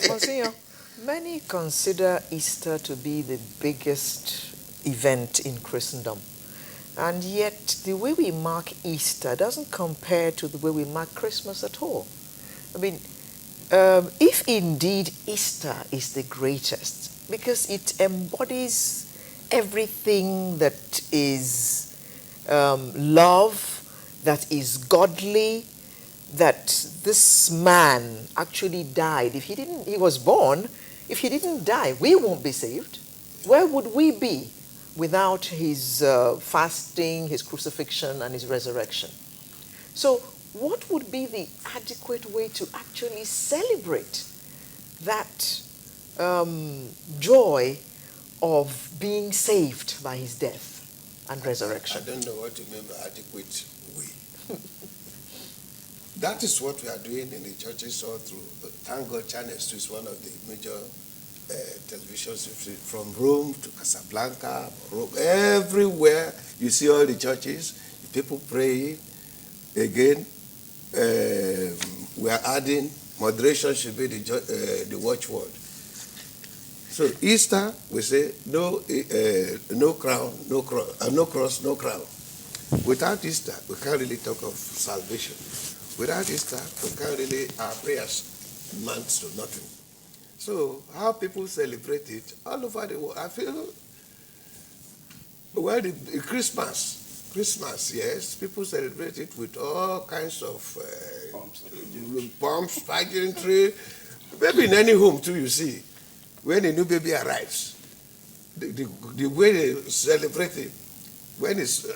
Monsignor, many consider Easter to be the biggest event in Christendom. And yet, the way we mark Easter doesn't compare to the way we mark Christmas at all. I mean, if indeed Easter is the greatest, because it embodies everything that is love, that is godly, that this man actually died. If he was born, if he didn't die, we won't be saved. Where would we be without his fasting, his crucifixion, and his resurrection? So, what would be the adequate way to actually celebrate that joy of being saved by his death and resurrection? I don't know what you mean by adequate way. That is what we are doing in the churches all through. Thank God Channels 2 is one of the major televisions from Rome to Casablanca, Rome, everywhere you see all the churches, people praying. Again, we are adding moderation should be the watchword. So Easter, we say no crown, no cross, no crown. Without Easter, we can't really talk of salvation. Without Easter, we can't really, our prayers amount to nothing. So how people celebrate it all over the world, I feel, well, the Christmas, yes, people celebrate it with all kinds of pomps, pageantry. Maybe in any home too, you see, when a new baby arrives, the way they celebrate it, when it's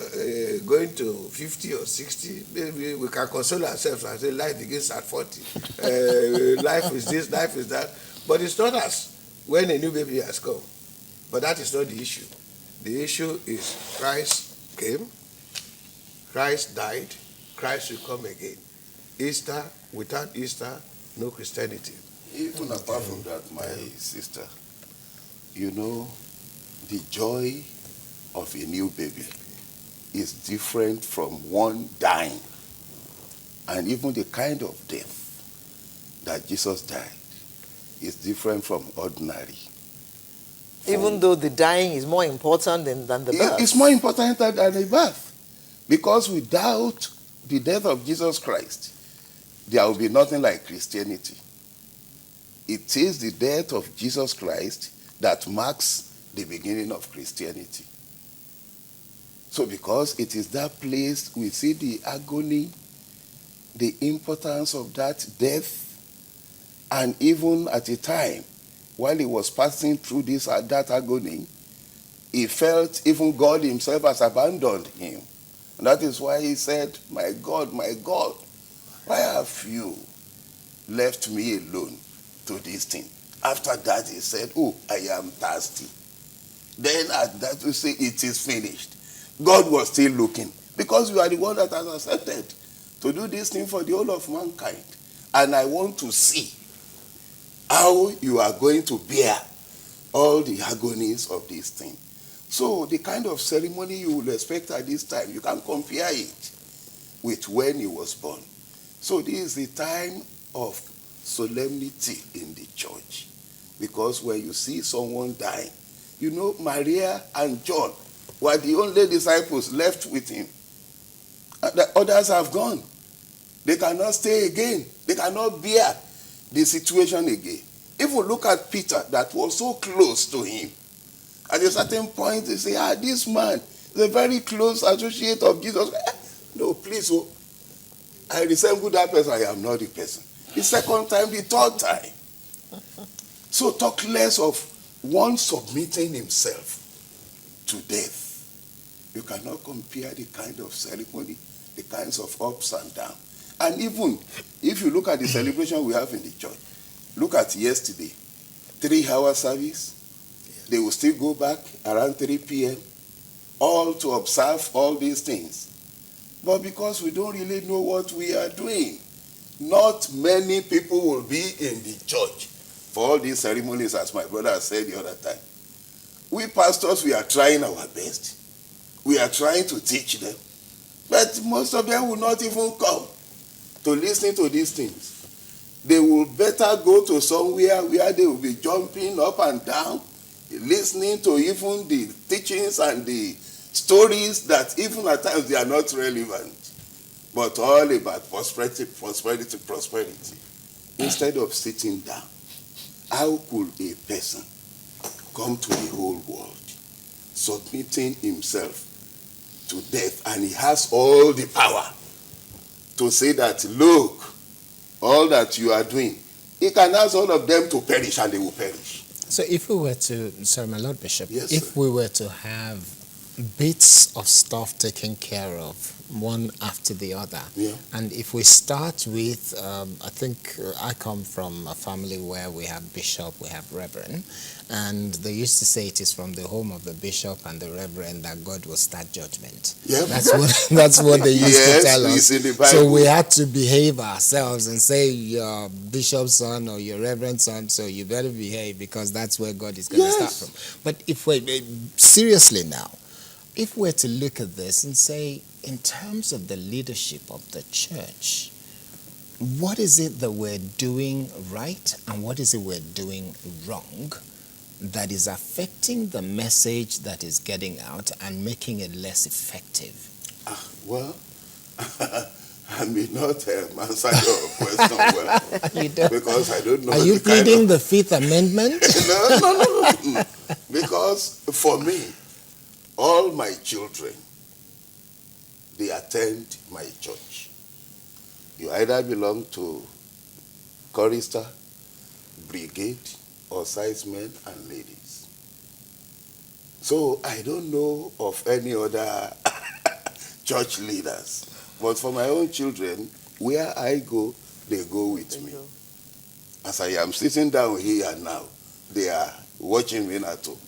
going to 50 or 60, maybe we can console ourselves and say life begins at 40. Life is this, life is that. But it's not as when a new baby has come. But that is not the issue. The issue is Christ came, Christ died, Christ will come again. Easter, without Easter, no Christianity. Even apart from that, my sister, you know, the joy of a new baby is different from one dying. And even the kind of death that Jesus died is different from ordinary. Even though the dying is more important than the birth. It's more important than the birth. Because without the death of Jesus Christ, there will be nothing like Christianity. It is the death of Jesus Christ that marks the beginning of Christianity. So because it is that place, we see the agony, the importance of that death, and even at a time, while he was passing through that agony, he felt even God himself has abandoned him. And that is why he said, my God, why have you left me alone to this thing? After that, he said, oh, I am thirsty. Then at that we say, it is finished. God was still looking, because you are the one that has accepted to do this thing for the whole of mankind. And I want to see how you are going to bear all the agonies of this thing. So the kind of ceremony you will expect at this time, you can compare it with when he was born. So this is the time of solemnity in the church. Because when you see someone dying, you know, Maria and John were the only disciples left with him. And the others have gone. They cannot stay again. They cannot bear the situation again. If we look at Peter, that was so close to him, at a certain point they say, this man is a very close associate of Jesus. No, please, I resemble that person. I am not the person. The second time, the third time. So talk less of one submitting himself to death. You cannot compare the kind of ceremony, the kinds of ups and downs. And even if you look at the celebration we have in the church, look at yesterday, 3-hour service. They will still go back around 3 p.m. all to observe all these things. But because we don't really know what we are doing, not many people will be in the church for all these ceremonies, as my brother said the other time. We pastors, we are trying our best. We are trying to teach them. But most of them will not even come to listen to these things. They will better go to somewhere where they will be jumping up and down, listening to even the teachings and the stories that even at times they are not relevant, but all about prosperity, prosperity, prosperity. Instead of sitting down, how could a person come to the whole world, submitting himself to death, and he has all the power to say that, look, all that you are doing, he can ask all of them to perish and they will perish. So if we were to, sorry, my Lord Bishop, Yes, if sir. we were to have bits of stuff taken care of, one after the other, Yeah. and if we start with, I think I come from a family where we have bishop, we have reverend, and they used to say it is from the home of the bishop and the reverend that God will start judgment. Yeah. That's what they used Yes, to tell it's us. in the Bible. So we had to behave ourselves and say your bishop's son or your reverend son, so you better behave because that's where God is going to Yes. start from. But if we seriously now, if we're to look at this and say, in terms of the leadership of the church, what is it that we're doing right and what is it we're doing wrong that is affecting the message that is getting out and making it less effective? Well, I may not answer your question well, You don't- because I don't know. Are you the kind pleading of- the Fifth Amendment? No. Because for me, all my children, they attend my church. You either belong to chorister, brigade, or sizemen and ladies. So I don't know of any other church leaders. But for my own children, where I go, they go with me. As I am sitting down here now, they are watching me at home.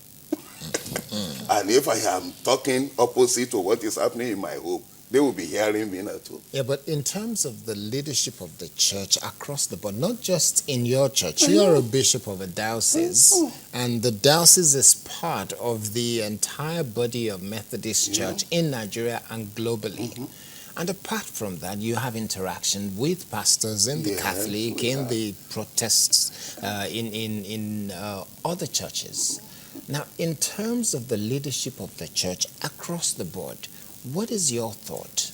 And if I am talking opposite to what is happening in my home, they will be hearing me at home. Yeah, but in terms of the leadership of the church across the board, not just in your church, you're a bishop of a diocese, and the diocese is part of the entire body of Methodist Church in Nigeria and globally. And apart from that, you have interaction with pastors in the Yes, Catholic, we in have. the Protests, in other churches. Now, in terms of the leadership of the church across the board, what is your thought?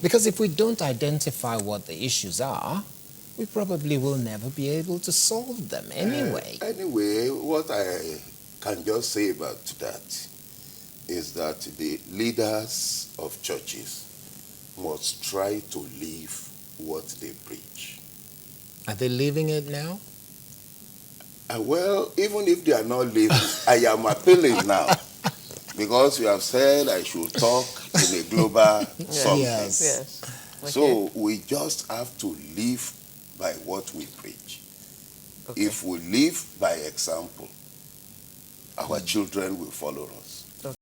Because if we don't identify what the issues are, we probably will never be able to solve them anyway. Anyway, what I can just say about that is that the leaders of churches must try to live what they preach. Are they living it now? Well, even if they are not living, I am appealing now, because you have said I should talk in a global something. Yes. Okay. So we just have to live by what we preach. Okay. If we live by example, our children will follow us.